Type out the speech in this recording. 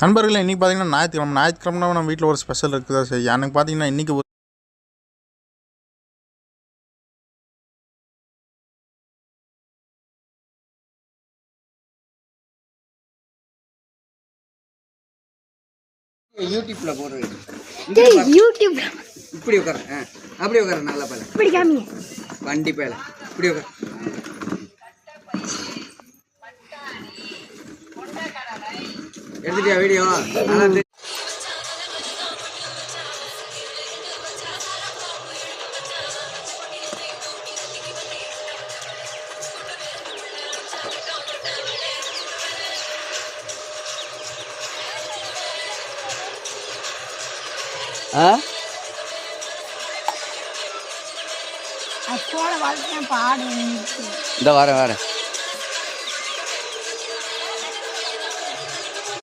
நண்பர்களே, இன்றைக்கி பார்த்தீங்கன்னா ஞாயிற்றுக்கிழமை நம்ம வீட்டில் ஒரு ஸ்பெஷல் இருக்குதா சரி. எனக்கு பார்த்தீங்கன்னா இன்றைக்கி யூடியூப்ல போடுறது. யூடியூப்ல இப்படி உட்கார, அப்படி உட்கார, நல்ல பையன். இப்படி காமிங்க. வண்டி பையல இப்படி உட்கார. எடுத்துட்டியா வீடியோ? அப்போட வாழ்க்கை பாடு. இந்த வரேன்